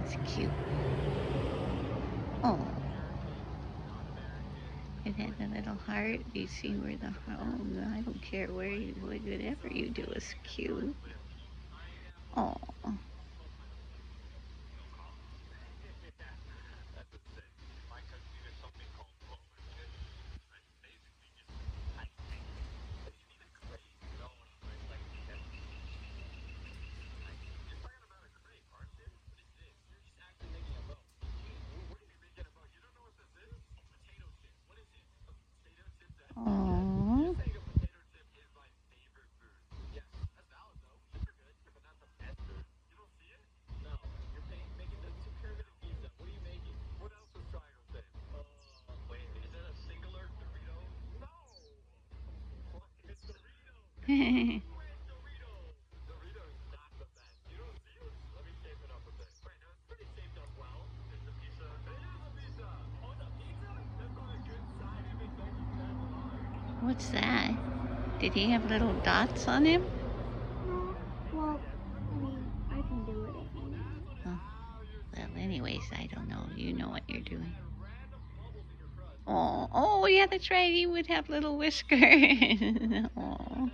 That's cute. Oh. It had a little heart. You see where the oh, I don't care where you whatever you do is cute. Oh. Oh. What's that? Did he have little dots on him? No. Well, I mean, I can do it if you need. Oh. Well, anyways, I don't know. You know what you're doing. Oh, yeah, that's right. He would have little whiskers. Oh.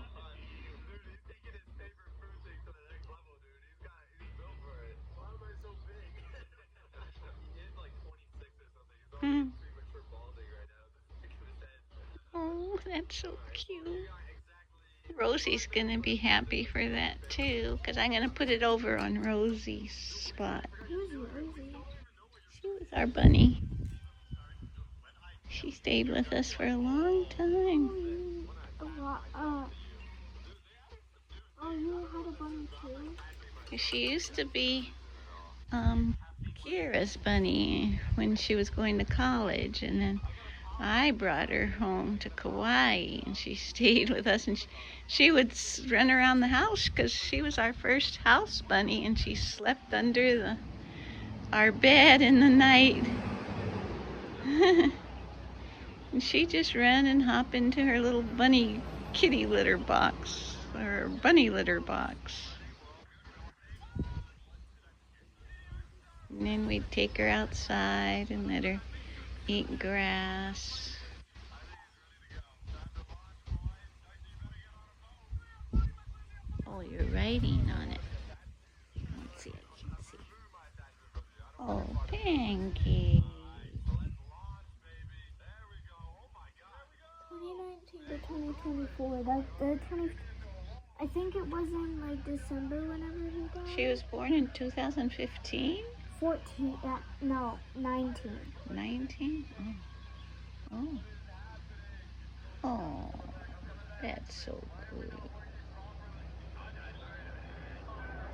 Hmm. Oh, that's so cute. Rosie's gonna be happy for that too, because I'm gonna put it over on Rosie's spot. Who's Rosie? She was our bunny. She stayed with us for a long time. You had a bunny too? She used to be Kira's bunny when she was going to college, and then I brought her home to Kauai, and she stayed with us, and she would run around the house because she was our first house bunny, and she slept under our bed in the night. And she just ran and hop into her little bunny kitty litter box, or bunny litter box. And then we'd take her outside and let her eat grass. Oh, you're writing on it. Let's see, I can't see. Oh, Pancake. 2019 to 2024. I think it was in like December whenever he died. She was born in 2015? 14. No, 19. 19? Oh. Oh, that's so cool.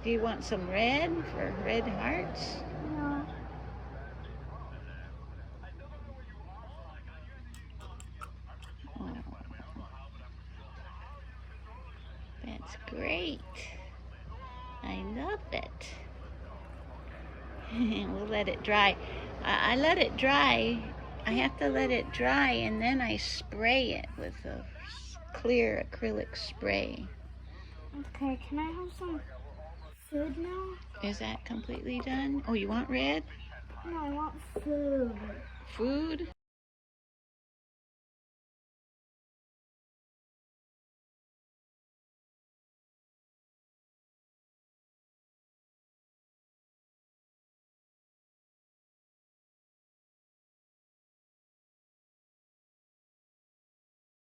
Do you want some red for red hearts? No. Oh, that's great. I love it. We'll let it dry. I let it dry. I have to let it dry, and then I spray it with a clear acrylic spray. Okay, can I have some food now? Is that completely done? Oh, you want red? No, I want food. Food?